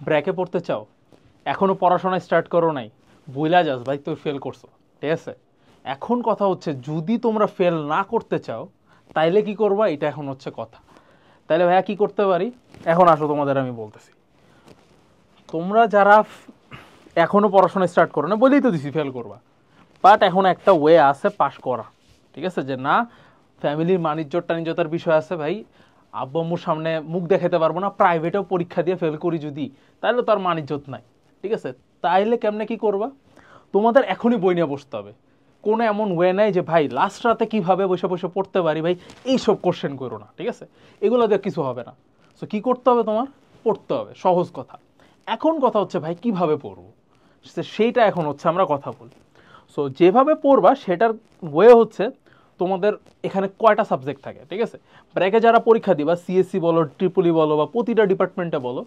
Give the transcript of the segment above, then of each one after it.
ব্র্যাকে পড়তে চাও, এখনও পড়াশোনা স্টার্ট করো নাই, বুইলা যাস ভাই তুই ফেল করছো, ঠিক আছে? এখন কথা হচ্ছে যদি তোমরা ফেল না করতে চাও তাইলে কি করবা, এটা এখন হচ্ছে কথা। তাইলে ভাইয়া কি করতে পারি, এখন আসো তোমাদের আমি বলতেছি। তোমরা যারা এখনও পড়াশোনা স্টার্ট করো না, বলেই তো দিছি ফেল করবা, বাট এখন একটা ওয়ে আছে পাস করা, ঠিক আছে? যে না, ফ্যামিলির মানিজ্যর টানিজ্যতার বিষয় আছে ভাই, আব্বু আম্মুর সামনে মুখ দেখাতে পারবো না, প্রাইভেটেও পরীক্ষা দিয়ে ফেল করি যদি, তাহলে তো আর মানিজ্যত নাই, ঠিক আছে? তাইলে কেমনে কি করবা, তোমাদের এখনই বই নিয়ে বসতে হবে। কোনো এমন ওয়ে নাই যে ভাই লাস্ট রাতে কীভাবে বসে বসে পড়তে পারি, ভাই এইসব কোশ্চেন করো না, ঠিক আছে? এগুলো দিয়ে কিছু হবে না। সো কী করতে হবে, তোমার পড়তে হবে, সহজ কথা। এখন কথা হচ্ছে ভাই কিভাবে পড়বো, সেইটা এখন হচ্ছে আমরা কথা বলি। সো যেভাবে পড়বা সেটার ওয়ে হচ্ছে, তোমাদের এখানে কয়টা সাবজেক্ট থাকে, ঠিক আছে? ব্র্যাকে যারা পরীক্ষা দিবা, সিএসসি বলো, ট্রিপলি বলো, বা প্রতিটা ডিপার্টমেন্টে বলো,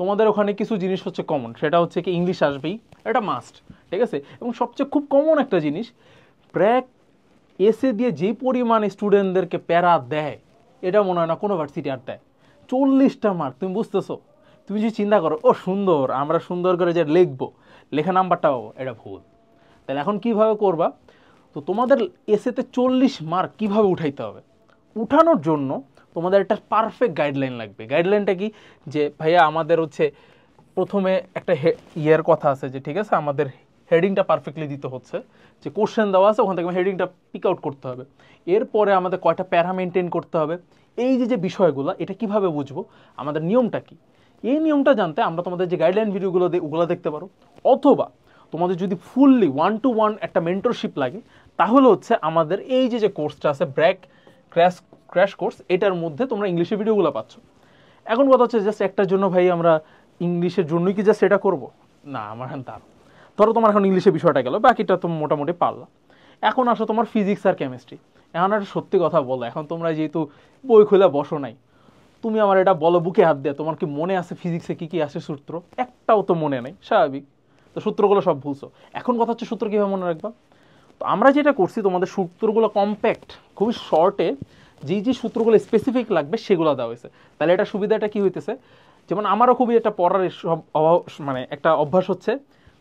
তোমাদের ওখানে কিছু জিনিস হচ্ছে কমন, সেটা হচ্ছে কি ইংলিশ আসবেই, এটা মাস্ট, ঠিক আছে? এবং সবচেয়ে খুব কমন একটা জিনিস, ব্র্যাক এসে দিয়ে যে পরিমাণ স্টুডেন্টদেরকে প্যারা দেয়, এটা মনে হয় না কোনো ভার্সিটি আর দেয়। 40টা মার্ক, তুমি বুঝতেছো? তুমি যদি চিন্তা করো ও সুন্দর, আমরা সুন্দর করে যে লিখবো, লেখা নাম্বারটা পাবো, এটা ভুল। তাহলে এখন কিভাবে করবা, তো তোমাদের এসেতে 40 মার্ক কিভাবে উঠাইতে হবে, উঠানোর জন্য তোমাদের একটা পারফেক্ট গাইডলাইন লাগবে। গাইডলাইনটা কি, যে ভাইয়া আমাদের হচ্ছে প্রথমে একটা ইয়ের কথা আছে, যে ঠিক আছে আমাদের হেডিংটা পারফেক্টলি দিতে হচ্ছে, যে কোশ্চেন দেওয়া আছে ওখান থেকে হেডিংটা পিক আউট করতে হবে, এরপরে আমাদের কয়টা প্যারা মেনটেন করতে হবে, এই যে যে বিষয়গুলো, এটা কিভাবে বুঝবো, আমাদের নিয়মটা কি, এই নিয়মটা জানতে আমরা তোমাদের যে গাইডলাইন ভিডিওগুলো ওগুলো দেখতে পারো। অথবা তোমাদের যদি ফুললি 1-to-1 একটা মেন্টরশিপ লাগে, তাহলে হচ্ছে আমাদের এই যে যে কোর্সটা আছে ব্র্যাক ক্র্যাশ কোর্স, এটার মধ্যে তোমরা ইংলিশের ভিডিওগুলো পাচ্ছ। এখন কথা হচ্ছে জাস্ট একটার জন্য ভাই আমরা ইংলিশের জন্যই কি জাস্ট এটা করব, না আমার এখন তার, ধরো তোমার এখন ইংলিশের বিষয়টা গেল, বাকিটা তো মোটামুটি পারলা। এখন আসো তোমার ফিজিক্স আর কেমিস্ট্রি। এখন একটা সত্যি কথা বলো, এখন তোমরা যেহেতু বই খুলে বসো নাই, তুমি আমার এটা বলো বুকে হাত দেয়া, তোমার কি মনে আছে ফিজিক্সে কি কি আসে সূত্র? একটাও তো মনে নেই, স্বাভাবিক। তো সূত্রগুলো সব ভুলছো। এখন কথা হচ্ছে সূত্র কীভাবে মনে রাখবা। তো আমরা যেটা করছি, তোমাদের সূত্রগুলো কম্প্যাক্ট, খুবই শর্টে যেই যে সূত্রগুলো স্পেসিফিক লাগবে সেগুলো দেওয়া হয়েছে। তাহলে এটা সুবিধাটা কি হইতেছে, যেমন আমারও খুবই একটা পড়ার সব মানে একটা অভ্যাস হচ্ছে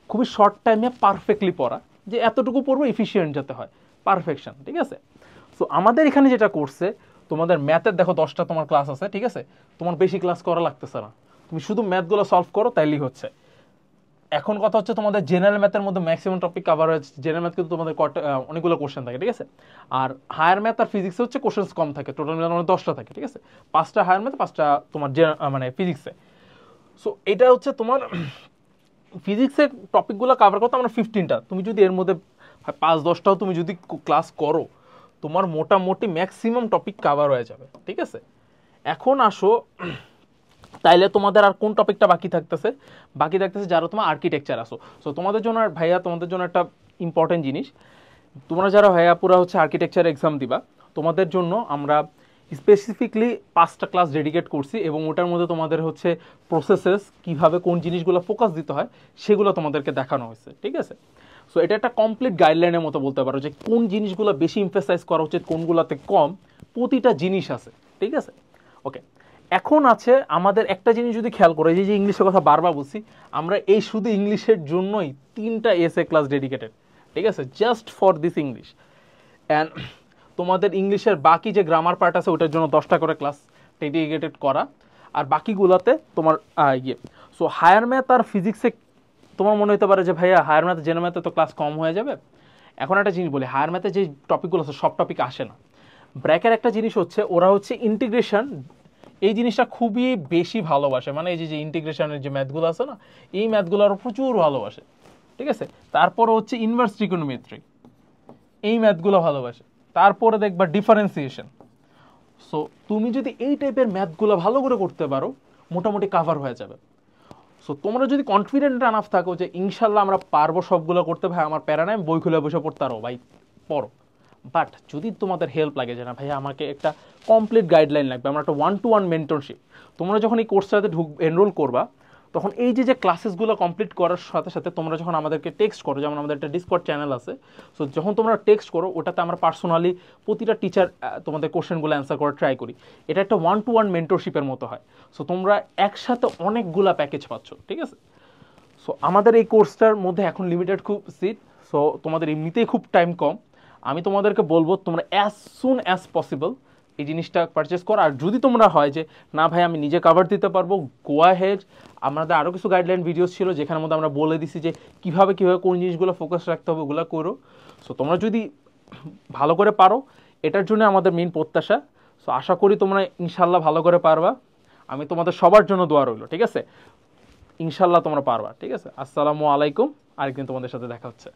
খুবই শর্ট টাইমে পারফেক্টলি পড়া, যে এতটুকু পড়বো এফিসিয়েন্ট যাতে হয়, পারফেকশন, ঠিক আছে? সো আমাদের এখানে যেটা করছে, তোমাদের ম্যাথের দেখো 10টা তোমার ক্লাস আছে, ঠিক আছে? তোমার বেশি ক্লাস করা লাগতেছে না, তুমি শুধু ম্যাথগুলো সলভ করো তাইলেই হচ্ছে। এখন কথা হচ্ছে তোমাদের জেনারেল ম্যাথের মধ্যে ম্যাক্সিমাম টপিক কভার হয়েছে, জেনারেল ম্যাথ কিন্তু তোমাদের অনেকগুলো কোশ্চেন থাকে, ঠিক আছে? আর হায়ার ম্যাথ আর ফিজিক্সে হচ্ছে কোশ্চেন কম থাকে, টোটাল মিলে 10টা থাকে, ঠিক আছে? 5টা হায়ার ম্যাথ, 5টা তোমার মানে ফিজিক্সে। সো এটা হচ্ছে তোমার ফিজিক্সের টপিকগুলো কভার করতে আমরা 15টা, তুমি যদি এর মধ্যে 5-10টাও তুমি যদি ক্লাস করো, তোমার মোটামুটি ম্যাক্সিমাম টপিক কভার হয়ে যাবে, ঠিক আছে? এখন আসো, তাইলে তোমাদের আর কোন টপিকটা বাকি থাকতেছে, বাকি থাকতেছে যারা তোমার আর্কিটেকচার আসো। সো তোমাদের জন্য আর ভাইয়া, তোমাদের জন্য একটা ইম্পর্টেন্ট জিনিস, তোমরা যারা ভাইয়া পুরো হচ্ছে আর্কিটেকচার এক্সাম দিবা, তোমাদের জন্য আমরা স্পেসিফিকলি 5টা ক্লাস ডেডিকেট করছি, এবং ওটার মধ্যে তোমাদের হচ্ছে প্রসেসেস কীভাবে কোন জিনিসগুলো ফোকাস দিতে হয় সেগুলো তোমাদেরকে দেখানো হয়েছে, ঠিক আছে? সো এটা একটা কমপ্লিট গাইডলাইনের মতো বলতে পারো, যে কোন জিনিসগুলো বেশি এমফেসাইজ করা উচিত, কোনগুলোতে কম, প্রতিটা জিনিস আছে, ঠিক আছে? ওকে, এখন আছে আমাদের একটা জিনিস যদি খেয়াল করো, যে ইংলিশের কথা বারবার বলছি, আমরা এই শুধু ইংলিশের জন্যই 3টা এসএ ক্লাস ডেডিকেটেড, ঠিক আছে? Just for this English. And তোমাদের ইংলিশের বাকি যে গ্রামার পার্ট আছে ওটার জন্য 10টা করে ক্লাস ডেডিকেটেড করা, আর বাকিগুলোতে তোমার ইয়ে। সো হায়ার ম্যাথ আর ফিজিক্সে তোমার মনে হতে পারে যে ভাইয়া হায়ার ম্যাথ জেনারেল ম্যাথে তো ক্লাস কম হয়ে যাবে। এখন একটা জিনিস বলি, হায়ার ম্যাথে যে টপিকগুলো আছে সব টপিক আসে না। ব্র্যাকের একটা জিনিস হচ্ছে, ওরা হচ্ছে ইন্টিগ্রেশন, এই জিনিসটা খুবই বেশি ভালোবাসে, মানে এই যে ইন্টিগ্রেশনের যে ম্যাথগুলো আছে না, এই ম্যাথগুলো আরও প্রচুর ভালোবাসে, ঠিক আছে? তারপর হচ্ছে ইনভার্স ট্রিগোনোমেট্রি, এই ম্যাথগুলো ভালোবাসে। তারপরে দেখবা ডিফারেন্সিয়েশন। সো তুমি যদি এই টাইপের ম্যাথগুলো ভালো করে করতে পারো, মোটামুটি কাভার হয়ে যাবে। সো তোমরা যদি কনফিডেন্ট আনাফ থাকো যে ইনশাল্লাহ আমরা পারবো সবগুলো করতে, ভাই আমার প্যারা নাই, বই খুলে বসে পড়তে পারো, ভাই পড়ো। বাট যদি তোমাদের হেল্প লাগে, যে না ভাই আমাকে একটা কমপ্লিট গাইডলাইন লাগবে, আমরা একটা 1-to-1 মেন্টরশিপ, তোমরা যখন এই কোর্সটাতে এনরোল করবা, তখন এই যে ক্লাসেসগুলো কমপ্লিট করার সাথে সাথে তোমরা যখন আমাদেরকে টেক্সট করো, যেমন আমাদের একটা ডিসকর্ড চ্যানেল আছে, সো যখন তোমরা টেক্সট করো ওটাতে আমরা পার্সোনালি প্রতিটা টিচার তোমাদের কোশ্চেনগুলো অ্যান্সার করার ট্রাই করি। এটা একটা 1-to-1 মেন্টরশিপের মতো হয়। সো তোমরা একসাথে অনেকগুলা প্যাকেজ পাচ্ছ, ঠিক আছে? সো আমাদের এই কোর্সটার মধ্যে এখন লিমিটেড খুব সিট, সো তোমাদের এমনিতেই খুব টাইম কম। আমি তোমাদেরকে বলবো তোমরা অ্যাজ সুন অ্যাজ পসিবল এই জিনিসটা পারচেস করো। আর যদি তোমরা হয় যে না ভাই আমি নিজে কাভার দিতে পারবো, গোয়া হেড। আমাদের আরও কিছু গাইডলাইন ভিডিওস ছিল যেখানের মধ্যে আমরা বলে দিছি যে কীভাবে কোন জিনিসগুলো ফোকাস রাখতে হবে, ওগুলো করো। সো তোমরা যদি ভালো করে পারো, এটার জন্য আমাদের মেইন প্রত্যাশা। সো আশা করি তোমরা ইনশাল্লাহ ভালো করে পারবা। আমি তোমাদের সবার জন্য দোয়া রইল, ঠিক আছে? ইনশাল্লাহ তোমরা পারবা, ঠিক আছে? আসসালামু আলাইকুম। আরেকদিন তোমাদের সাথে দেখা হচ্ছে।